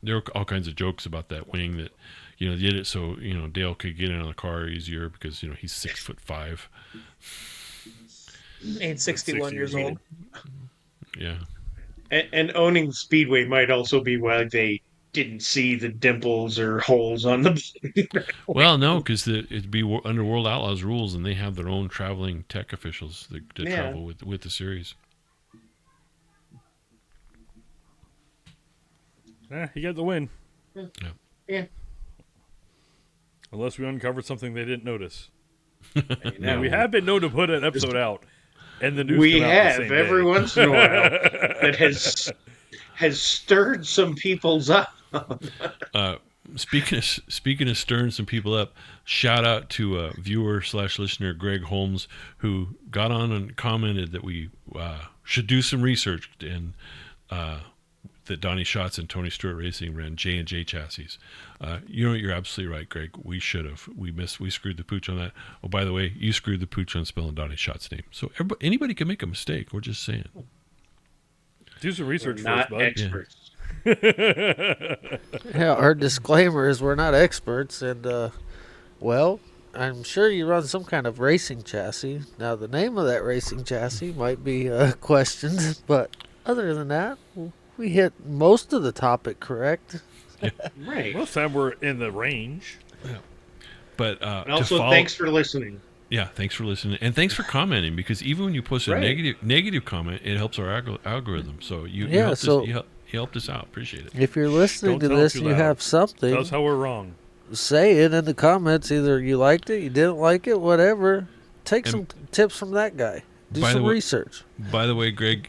Speaker 2: There were all kinds of jokes about that wing that did it so Dale could get in on the car easier because he's 6'5".
Speaker 6: And 61 years old.
Speaker 2: Yeah.
Speaker 4: And owning the Speedway might also be why they didn't see the dimples or holes on the.
Speaker 2: Well, no, because it'd be under World Outlaws rules, and they have their own traveling tech officials that travel with the series.
Speaker 7: He got the win.
Speaker 4: Yeah.
Speaker 7: Unless we uncovered something they didn't notice.
Speaker 2: No.
Speaker 7: We have been known to put an episode out, and the news
Speaker 4: We
Speaker 7: come out
Speaker 4: have
Speaker 7: the same
Speaker 4: every
Speaker 7: day.
Speaker 4: once in a while that has stirred some people's up.
Speaker 2: Speaking of stirring some people up, shout out to viewer/listener Greg Holmes, who got on and commented that we should do some research and that Donnie Schatz and Tony Stewart Racing ran J&J chassis. You're absolutely right, Greg. We should have. We screwed the pooch on that. Oh, by the way, you screwed the pooch on spelling Donnie Schatz's name. So anybody can make a mistake. We're just saying.
Speaker 7: Do some research
Speaker 4: We're
Speaker 7: first,
Speaker 4: not
Speaker 7: bud.
Speaker 4: experts.
Speaker 8: Yeah, our disclaimer is we're not experts, and well, I'm sure you run some kind of racing chassis. Now, the name of that racing chassis might be questioned, but other than that, we hit most of the topic correct.
Speaker 4: Right.
Speaker 7: Most of the time we're in the range.
Speaker 2: But
Speaker 4: And also, thanks for listening.
Speaker 2: Yeah, thanks for listening, and thanks for commenting. Because even when you post a negative comment, it helps our algorithm. So you helped us out. Appreciate it.
Speaker 8: If you're listening
Speaker 7: Don't
Speaker 8: to
Speaker 7: tell
Speaker 8: this
Speaker 7: too
Speaker 8: and you
Speaker 7: loud.
Speaker 8: have something,
Speaker 7: Tell us how we're wrong.
Speaker 8: say it in the comments. Either you liked it, you didn't like it, whatever. Take some tips from that guy. Do some research.
Speaker 2: By the way, Greg,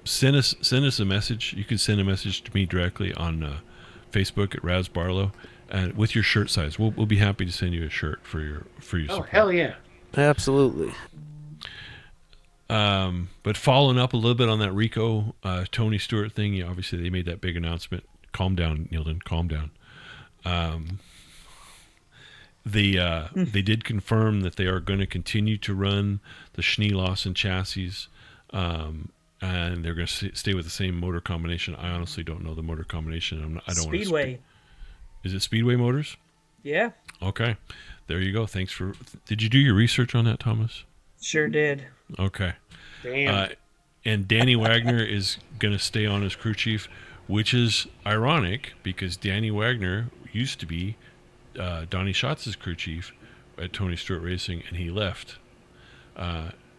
Speaker 2: send us a message. You can send a message to me directly on Facebook at Raz Barlow, and with your shirt size. We'll be happy to send you a shirt for your
Speaker 4: Oh,
Speaker 2: support.
Speaker 4: hell yeah.
Speaker 8: Absolutely.
Speaker 2: But following up a little bit on that Rico Tony Stewart thing, obviously they made that big announcement. Calm down, Neilton. Calm down. They did confirm that they are going to continue to run the Schnee-Lawson chassis, and they're going to stay with the same motor combination. I honestly don't know the motor combination. I don't
Speaker 6: Speedway.
Speaker 2: Is it Speedway motors?
Speaker 6: Yeah,
Speaker 2: Okay, there you go. Did you do your research on that, Thomas?
Speaker 6: sure did.
Speaker 2: Okay.
Speaker 4: Damn.
Speaker 2: and Danny Wagner is going to stay on as crew chief, which is ironic because Danny Wagner used to be Donnie Schatz's crew chief at Tony Stewart Racing, and he left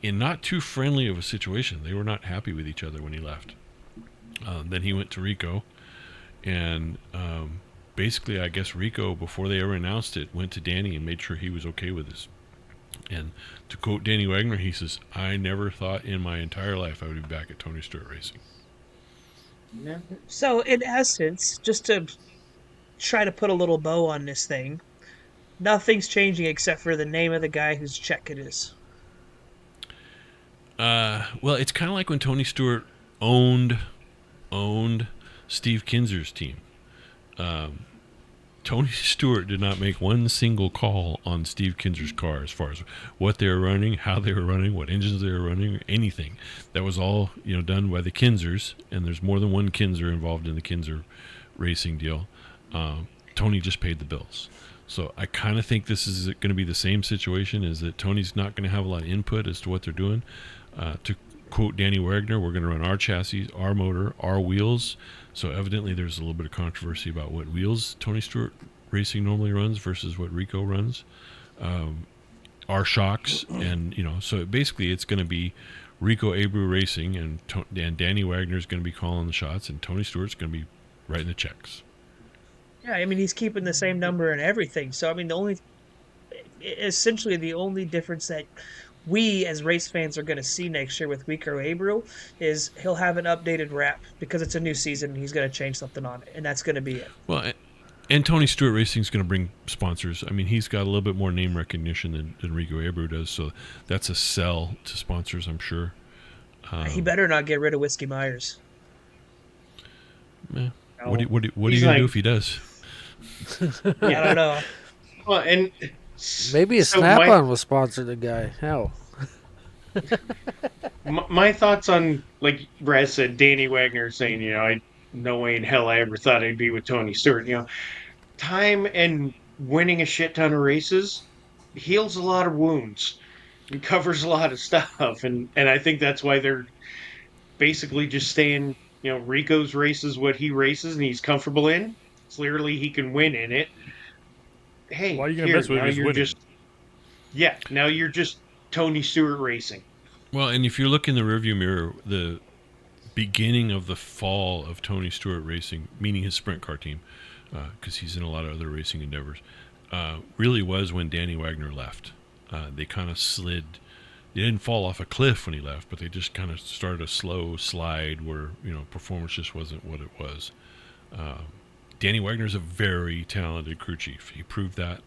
Speaker 2: in not too friendly of a situation. They were not happy with each other when he left. Then he went to Rico, and basically, I guess Rico, before they ever announced it, went to Danny and made sure he was okay with this. And to quote Danny Wagner, he says, "I never thought in my entire life I would be back at Tony Stewart Racing."
Speaker 6: So, in essence, just to try to put a little bow on this thing, nothing's changing except for the name of the guy whose check it is.
Speaker 2: Well, it's kind of like when Tony Stewart owned Steve Kinser's team. Tony Stewart did not make one single call on Steve Kinser's car as far as what they were running, how they were running, what engines they were running, anything. That was all done by the Kinsers, and there's more than one Kinser involved in the Kinser racing deal. Tony just paid the bills. So I kind of think this is going to be the same situation, is that Tony's not going to have a lot of input as to what they're doing. To quote Danny Wagner, we're going to run our chassis, our motor, our wheels. So evidently there's a little bit of controversy about what wheels Tony Stewart Racing normally runs versus what Rico runs. Our shocks, and so basically it's going to be Rico Abreu Racing, and Danny Wagner's going to be calling the shots, and Tony Stewart's going to be writing the checks.
Speaker 6: Yeah, I mean, he's keeping the same number and everything. So, I mean, essentially the only difference that we as race fans are going to see next year with Rico Abreu is he'll have an updated wrap because it's a new season and he's going to change something on it, and that's going to be it.
Speaker 2: Well, and Tony Stewart Racing is going to bring sponsors. I mean, he's got a little bit more name recognition than Rico Abreu does, so that's a sell to sponsors, I'm sure.
Speaker 6: He better not get rid of Whiskey Myers.
Speaker 2: What are you going to do if he does?
Speaker 6: I don't know.
Speaker 4: Well, and
Speaker 8: maybe a
Speaker 4: so
Speaker 8: Snap-on will sponsor the guy. Hell.
Speaker 4: my thoughts on, like Brad said, Danny Wagner saying, no way in hell I ever thought I'd be with Tony Stewart. Time and winning a shit ton of races heals a lot of wounds. It covers a lot of stuff, and I think that's why they're basically just staying. Rico's races what he races and he's comfortable in. Clearly, he can win in it. Hey,
Speaker 7: why are you going to mess with him?
Speaker 4: Now you're just Tony Stewart Racing.
Speaker 2: Well, and if you look in the rearview mirror, the beginning of the fall of Tony Stewart Racing, meaning his sprint car team, because he's in a lot of other racing endeavors, really was when Danny Wagner left. They kind of slid. They didn't fall off a cliff when he left, but they just kind of started a slow slide where performance just wasn't what it was. Danny Wagner is a very talented crew chief. He proved that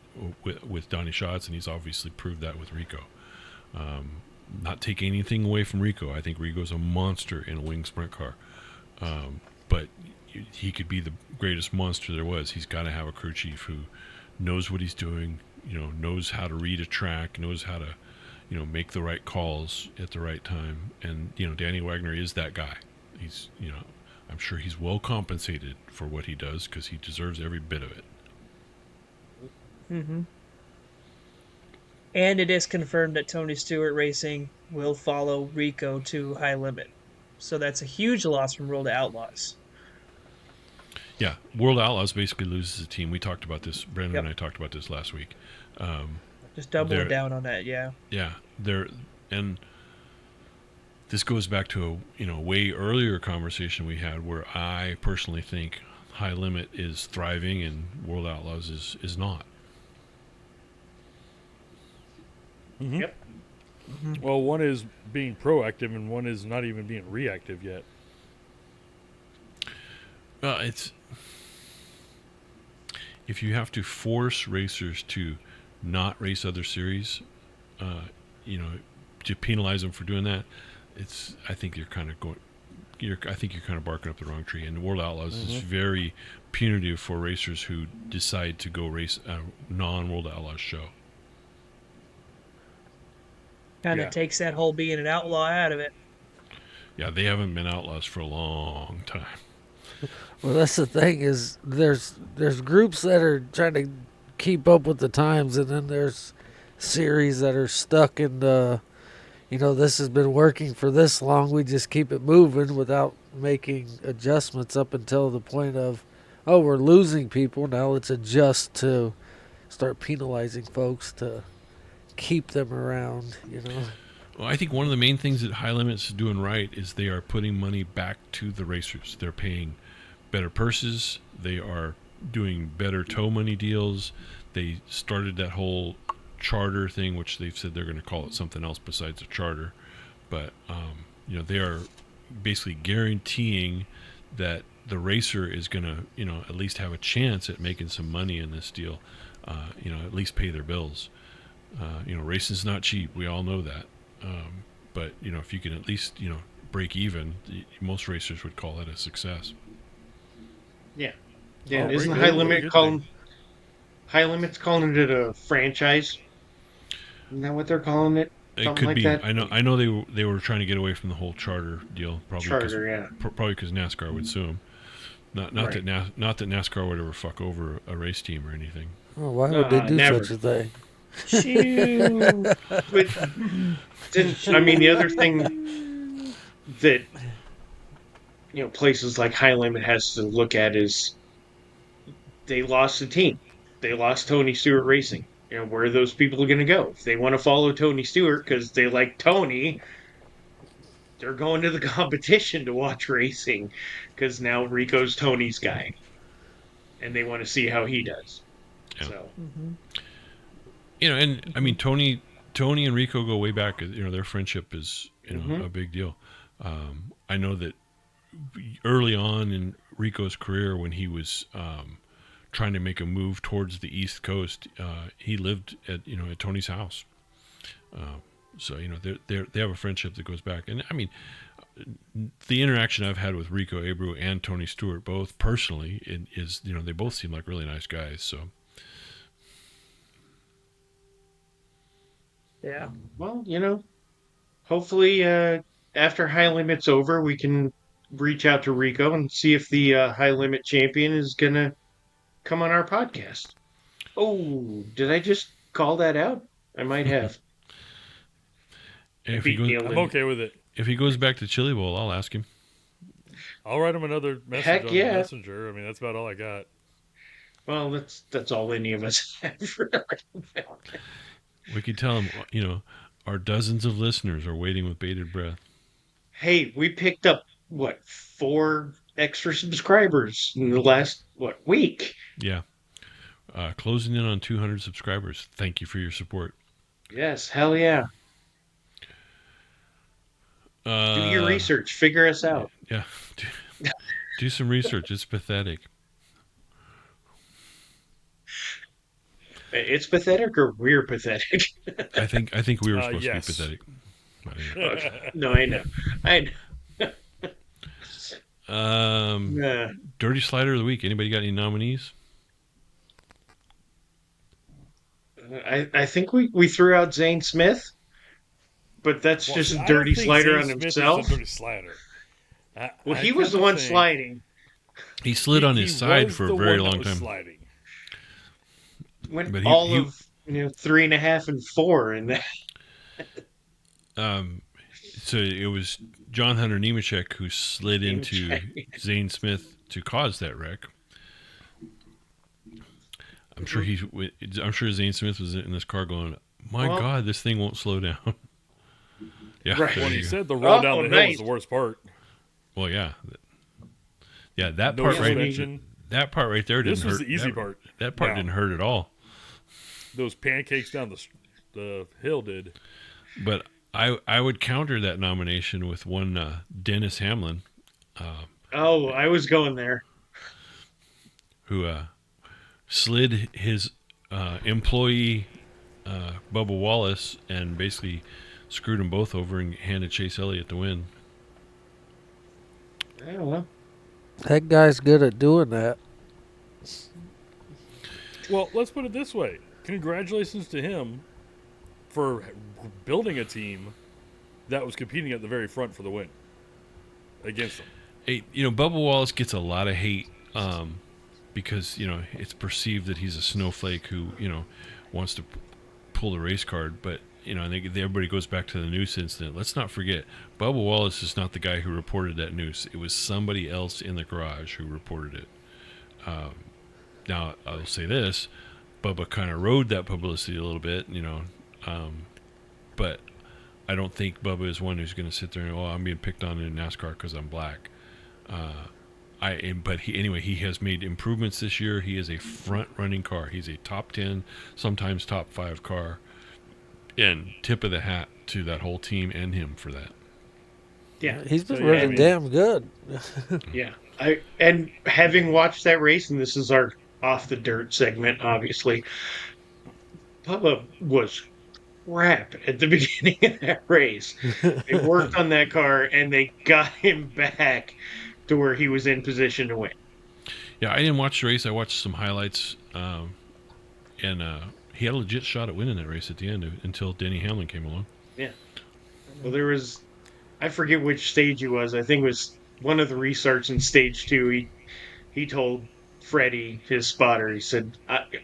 Speaker 2: with Donnie Schatz, and he's obviously proved that with Rico. Not taking anything away from Rico. I think Rico's a monster in a wing sprint car. But he could be the greatest monster there was. He's got to have a crew chief who knows what he's doing, knows how to read a track, knows how to, make the right calls at the right time. And, Danny Wagner is that guy. He's, I'm sure he's well compensated for what he does because he deserves every bit of it.
Speaker 6: Mm-hmm. And it is confirmed that Tony Stewart Racing will follow Rico to High Limit. So that's a huge loss from World of Outlaws.
Speaker 2: Yeah, World of Outlaws basically loses a team. We talked about this. Brandon and I talked about this last week.
Speaker 6: Just doubling down on that, yeah.
Speaker 2: Yeah, and this goes back to a way earlier conversation we had where I personally think High Limit is thriving and World of Outlaws is not.
Speaker 7: Mm-hmm.
Speaker 4: Yep.
Speaker 7: Mm-hmm. Well, one is being proactive and one is not even being reactive yet.
Speaker 2: Well, if you have to force racers to not race other series, to penalize them for doing that, I think you're kind of barking up the wrong tree. And the World Outlaws is very punitive for racers who decide to go race a non-World Outlaws show.
Speaker 6: Kind of takes that whole being an outlaw out of it.
Speaker 2: Yeah, they haven't been outlaws for a long time.
Speaker 8: Well, that's the thing is there's groups that are trying to keep up with the times, and then there's series that are stuck in the this has been working for this long. We just keep it moving without making adjustments up until the point of, oh, we're losing people. Now let's adjust to start penalizing folks to keep them around,
Speaker 2: Well, I think one of the main things that High Limits is doing right is they are putting money back to the racers. They're paying better purses. They are doing better tow money deals. They started that whole charter thing, which they've said they're going to call it something else besides a charter. But, they are basically guaranteeing that the racer is going to, at least have a chance at making some money in this deal, at least pay their bills. Racing's not cheap. We all know that. But, if you can at least, break even, most racers would call that a success.
Speaker 4: Yeah. Yeah,
Speaker 7: Oh,
Speaker 4: isn't
Speaker 7: very good.
Speaker 4: High Limit's calling it a franchise? Isn't that what they're calling it?
Speaker 2: It
Speaker 4: Something
Speaker 2: could
Speaker 4: like
Speaker 2: be.
Speaker 4: that?
Speaker 2: I know they were trying to get away from the whole charter deal.
Speaker 4: Charter, yeah.
Speaker 2: Probably because NASCAR would sue them. Not
Speaker 4: Right.
Speaker 2: that NASCAR would ever fuck over a race team or anything.
Speaker 8: Oh, why would they do
Speaker 4: never.
Speaker 8: such a thing?
Speaker 4: But then, the other thing that places like High Limit has to look at is they lost the team. They lost Tony Stewart Racing. Where are those people going to go? If they want to follow Tony Stewart because they like Tony, they're going to the competition to watch racing because now Rico's Tony's guy, and they want to see how he does.
Speaker 2: Yeah.
Speaker 4: So.
Speaker 2: And Tony and Rico go way back. Their friendship is a big deal. I know that early on in Rico's career, when he was trying to make a move towards the East Coast, he lived at Tony's house. So they have a friendship that goes back. And the interaction I've had with Rico Abreu and Tony Stewart, both personally, is they both seem like really nice guys. So.
Speaker 6: Yeah.
Speaker 4: Well, hopefully after High Limit's over, we can reach out to Rico and see if the High Limit champion is going to come on our podcast. Oh, did I just call that out? I might have.
Speaker 2: If he goes,
Speaker 7: I'm okay with it.
Speaker 2: if he goes back to Chili Bowl, I'll ask him.
Speaker 7: I'll write him another message
Speaker 4: Heck
Speaker 7: on
Speaker 4: yeah.
Speaker 7: Messenger. That's about all I got.
Speaker 4: Well, that's all any of us have.
Speaker 2: We could tell him, our dozens of listeners are waiting with bated breath.
Speaker 4: Hey, we picked up 4 extra subscribers in the last week?
Speaker 2: Yeah. Closing in on 200 subscribers. Thank you for your support.
Speaker 4: Yes, hell yeah. Do your research. Figure us out.
Speaker 2: Yeah. Do some research. It's pathetic.
Speaker 4: It's pathetic, or we're pathetic?
Speaker 2: I think we were supposed
Speaker 7: yes.
Speaker 2: to be pathetic.
Speaker 4: Okay. No, I know.
Speaker 2: Dirty Slider of the Week. Anybody got any nominees?
Speaker 4: I think we threw out Zane Smith, but that's just a dirty slider on himself.
Speaker 7: A dirty slider.
Speaker 4: He was the one sliding.
Speaker 2: He slid on his side for a very long time.
Speaker 7: Sliding.
Speaker 4: Went
Speaker 2: But
Speaker 4: all of 3.5 and 4 in that.
Speaker 2: So it was John Hunter Nemechek who slid into Zane Smith to cause that wreck. I'm sure Zane Smith was in this car going, "My God, this thing won't slow down." Yeah,
Speaker 4: Right.
Speaker 7: When he said the roll down the hill was the worst part.
Speaker 2: Well, yeah, that
Speaker 7: No
Speaker 2: part right,
Speaker 7: suspension.
Speaker 2: that part right there didn't
Speaker 7: This
Speaker 2: hurt.
Speaker 7: was the easy part.
Speaker 2: That part
Speaker 7: Wow.
Speaker 2: didn't hurt at all.
Speaker 7: Those pancakes down the hill did.
Speaker 2: But I would counter that nomination with one Dennis Hamlin,
Speaker 4: I was going there.
Speaker 2: who slid his employee Bubba Wallace and basically screwed them both over and handed Chase Elliott the win.
Speaker 4: I don't know.
Speaker 8: That guy's good at doing that.
Speaker 7: Well, let's put it this way. Congratulations to him for building a team that was competing at the very front for the win against them.
Speaker 2: Hey, Bubba Wallace gets a lot of hate because, it's perceived that he's a snowflake who, wants to pull the race card. But and everybody goes back to the noose incident. Let's not forget, Bubba Wallace is not the guy who reported that noose. It was somebody else in the garage who reported it. Now, I'll say this. Bubba kind of rode that publicity a little bit, but I don't think Bubba is one who's going to sit there and, I'm being picked on in NASCAR because I'm black. But he has made improvements this year. He is a front-running car. He's a top 10, sometimes top 5 car. And tip of the hat to that whole team and him for that.
Speaker 4: Yeah,
Speaker 8: he's been running damn good.
Speaker 4: Yeah, and having watched that race, and this is our off the dirt segment, obviously, Bubba was crap at the beginning of that race. They worked on that car, and they got him back to where he was in position to win.
Speaker 2: Yeah, I didn't watch the race. I watched some highlights, and he had a legit shot at winning that race at the end until Denny Hamlin came along.
Speaker 4: Yeah. Well, there was, I forget which stage he was. I think it was one of the restarts in stage 2. He told Freddie, his spotter, he said,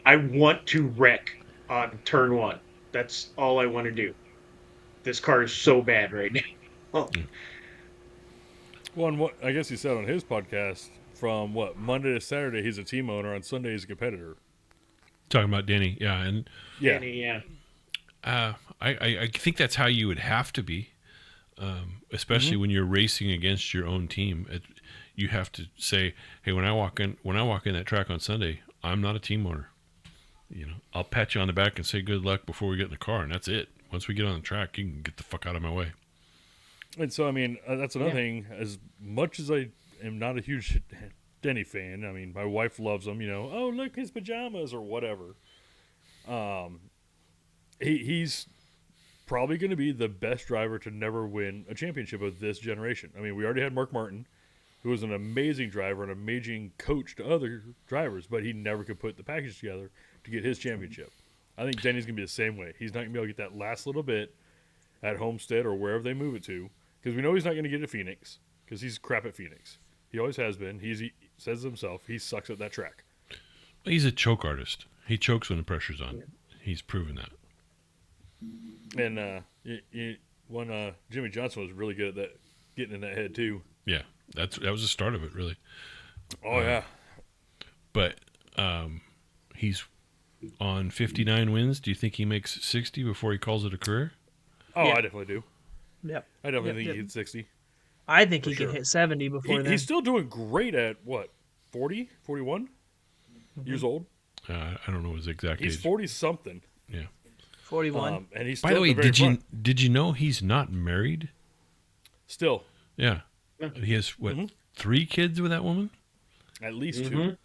Speaker 4: I want to wreck on turn 1. That's all I want to do. This car is so bad right now. Oh.
Speaker 7: Well, and what I guess he said on his podcast, from Monday to Saturday he's a team owner, on Sunday he's a competitor.
Speaker 2: Talking about Denny, yeah, and
Speaker 4: Denny, yeah.
Speaker 2: I think that's how you would have to be, especially when you're racing against your own team. You have to say, hey, when I walk in that track on Sunday, I'm not a team owner. I'll pat you on the back and say good luck before we get in the car, and that's it. Once we get on the track, you can get the fuck out of my way.
Speaker 7: And so, I mean, that's another thing. As much as I am not a huge Denny fan, I mean, my wife loves him, oh, look, his pajamas or whatever. He's probably going to be the best driver to never win a championship of this generation. I mean, we already had Mark Martin, who was an amazing driver, an amazing coach to other drivers, but he never could put the package together to get his championship. I think Denny's going to be the same way. He's not going to be able to get that last little bit at Homestead or wherever they move it to, because we know he's not going to get to Phoenix, because he's crap at Phoenix. He always has been. He says himself, he sucks at that track.
Speaker 2: He's a choke artist. He chokes when the pressure's on. He's proven that.
Speaker 7: And Jimmy Johnson was really good at that, getting in that head too.
Speaker 2: Yeah, that was the start of it, really.
Speaker 7: Oh yeah.
Speaker 2: But he's on 59 wins. Do you think he makes 60 before he calls it a career?
Speaker 7: Oh,
Speaker 6: Yeah.
Speaker 7: I definitely do.
Speaker 6: Yep.
Speaker 7: I definitely think he hit 60.
Speaker 6: I think he
Speaker 7: sure.
Speaker 6: can hit 70 before then.
Speaker 7: He's still doing great at 40, 41 years old.
Speaker 2: I don't know his exact
Speaker 7: He's
Speaker 2: age.
Speaker 7: 40 something.
Speaker 2: Yeah.
Speaker 6: 41.
Speaker 7: And he's
Speaker 2: By
Speaker 7: still
Speaker 2: the way,
Speaker 7: at very front.
Speaker 2: did you know he's not married?
Speaker 7: Still
Speaker 2: Yeah. He has 3 kids with that woman?
Speaker 7: at least 2.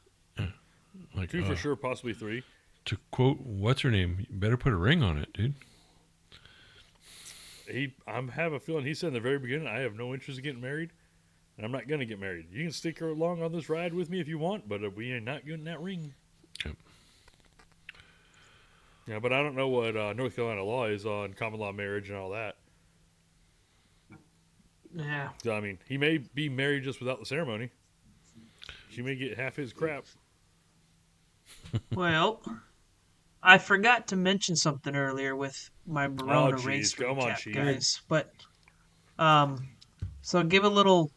Speaker 2: Like
Speaker 7: 2 for sure, possibly 3.
Speaker 2: To quote, what's her name? You better put a ring on it, dude.
Speaker 7: I have a feeling he said in the very beginning, I have no interest in getting married, and I'm not going to get married. You can stick along on this ride with me if you want, but we are not getting that ring.
Speaker 2: Yep.
Speaker 7: Yeah, but I don't know what North Carolina law is on common law marriage and all that.
Speaker 6: Yeah.
Speaker 7: So, I mean, he may be married just without the ceremony. She may get half his crap.
Speaker 6: Well, I forgot to mention something earlier with my Barona
Speaker 7: geez.
Speaker 6: race
Speaker 7: Come on,
Speaker 6: recap,
Speaker 7: Chief.
Speaker 6: guys. But so give a little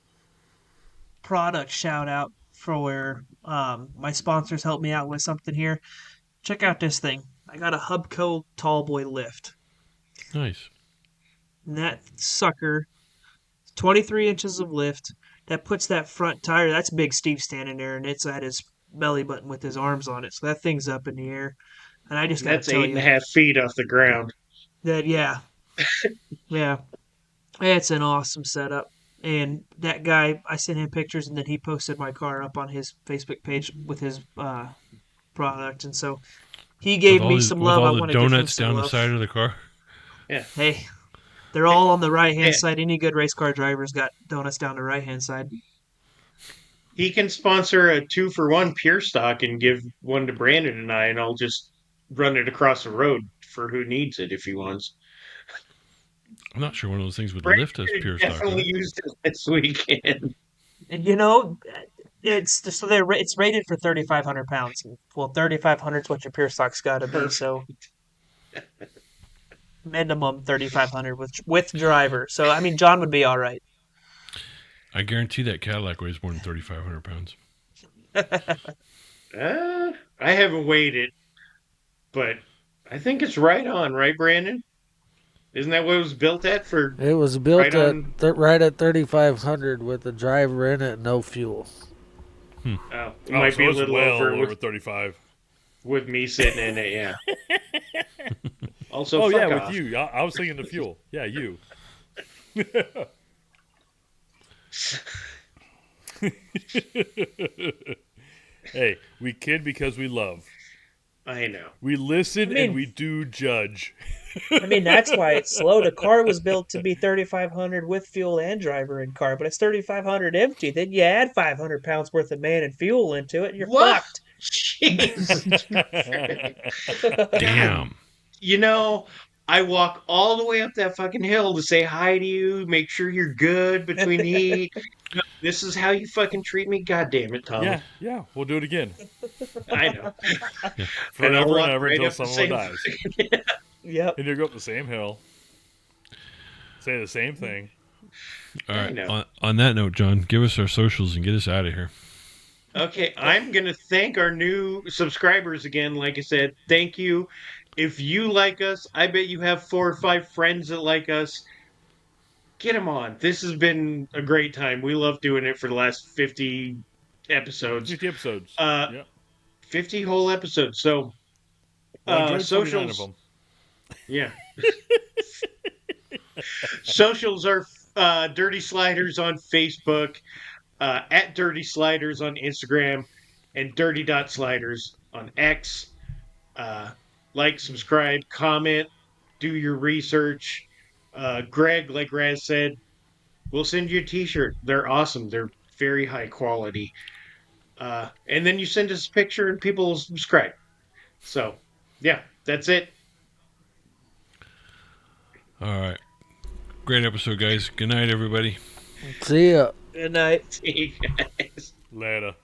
Speaker 6: product shout out for my sponsors helped me out with something here. Check out this thing. I got a Hubco Tallboy lift.
Speaker 2: Nice.
Speaker 6: And that sucker, 23 inches of lift. That puts that front tire. That's Big Steve standing there, and it's at his belly button with his arms on it. So that thing's up in the air. And I just got to
Speaker 4: That's
Speaker 6: tell
Speaker 4: 8.5 feet off the ground.
Speaker 6: that, yeah. Yeah. It's an awesome setup. And that guy, I sent him pictures, and then he posted my car up on his Facebook page with his product. And so he gave me some love.
Speaker 2: With
Speaker 6: I
Speaker 2: all
Speaker 6: want
Speaker 2: the
Speaker 6: to give him
Speaker 2: donuts
Speaker 6: some
Speaker 2: down the
Speaker 6: love.
Speaker 2: side of the car.
Speaker 6: Hey, they're all on the right-hand
Speaker 4: Yeah.
Speaker 6: side. Any good race car driver's got donuts down the right-hand side.
Speaker 4: He can sponsor a 2-for-1 pure stock and give one to Brandon and I, and I'll just run it across the road for who needs it if he wants.
Speaker 2: I'm not sure one of those things would
Speaker 4: Brandon
Speaker 2: lift us pure stock.
Speaker 4: definitely used it this weekend.
Speaker 6: And it's just so it's rated for 3,500 pounds. Well, 3,500 is what your pure stock's got to be. So minimum 3,500 with driver. So I mean, John would be all right.
Speaker 2: I guarantee that Cadillac weighs more than 3,500 pounds.
Speaker 4: I haven't weighed it, but I think it's right on, right, Brandon? Isn't that what it was built at for?
Speaker 8: It was built
Speaker 4: Right
Speaker 8: at
Speaker 4: on.
Speaker 8: right at 3,500 with the driver in it, and no fuel.
Speaker 4: It
Speaker 7: Oh,
Speaker 4: might
Speaker 7: so
Speaker 4: be a
Speaker 7: it's
Speaker 4: little
Speaker 7: well
Speaker 4: over
Speaker 7: 35.
Speaker 4: with me sitting in it, yeah. Also,
Speaker 7: Oh,
Speaker 4: fuck
Speaker 7: yeah,
Speaker 4: off.
Speaker 7: with you. I was thinking the fuel. Yeah, you. Hey, we kid because we love.
Speaker 4: I know.
Speaker 7: We listen
Speaker 6: I mean-
Speaker 7: and we do judge.
Speaker 6: I mean, that's why it's slow. The car was built to be 3,500 with fuel and driver in car, but it's 3,500 empty. Then you add 500 pounds worth of man and fuel into it, and you're
Speaker 4: What?
Speaker 6: fucked.
Speaker 4: Jeez.
Speaker 2: Damn.
Speaker 4: You know, I walk all the way up that fucking hill to say hi to you, make sure you're good between the heat. This is how you fucking treat me? God damn it, Tom.
Speaker 7: Yeah, we'll do it again.
Speaker 4: I know.
Speaker 7: Forever and
Speaker 4: walk
Speaker 7: ever
Speaker 4: right
Speaker 7: until
Speaker 4: up the
Speaker 7: someone
Speaker 4: same
Speaker 7: dies.
Speaker 6: Yep.
Speaker 7: And you go up the same hill, say the same thing.
Speaker 2: All
Speaker 4: I
Speaker 2: right.
Speaker 4: know.
Speaker 2: On that note, John, give us our socials and get us out of here.
Speaker 4: Okay, I'm going to thank our new subscribers again. Like I said, thank you. If you like us, I bet you have 4 or 5 friends that like us. Get them on. This has been a great time. We love doing it for the last 50 episodes.
Speaker 7: 50 episodes.
Speaker 4: Uh, 50 whole episodes. So,
Speaker 7: Well, I enjoyed 49
Speaker 4: socials.
Speaker 7: of them.
Speaker 4: Yeah. Socials are Dirty Sliders on Facebook, at Dirty Sliders on Instagram, and Dirty.Sliders on X. Like, subscribe, comment, do your research. Greg, like Raz said, we'll send you a t-shirt. They're awesome. They're very high quality. And then you send us a picture and people will subscribe. So, yeah, that's it.
Speaker 2: All right. Great episode, guys. Good night, everybody.
Speaker 8: See ya.
Speaker 6: Good night.
Speaker 4: See you guys.
Speaker 7: Later.